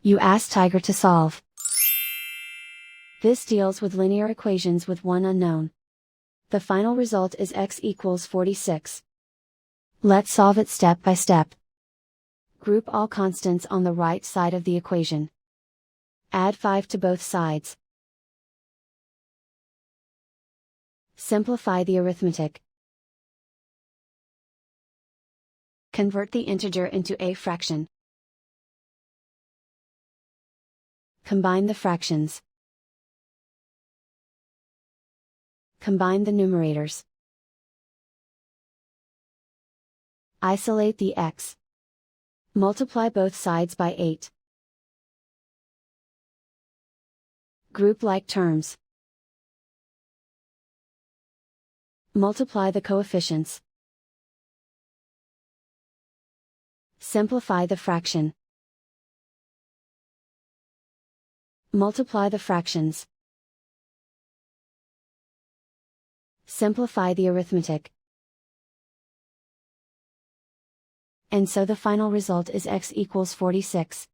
You ask Tiger to solve. This deals with linear equations with one unknown. The final result is x equals 46. Let's solve it step by step. Group all constants on the right side of the equation. Add 5 to both sides. Simplify the arithmetic. Convert the integer into a fraction. Combine the fractions. Combine the numerators. Isolate the x. Multiply both sides by 8. Group like terms. Multiply the coefficients. Simplify the fraction. Multiply the fractions. Simplify the arithmetic. And so the final result is x equals 46.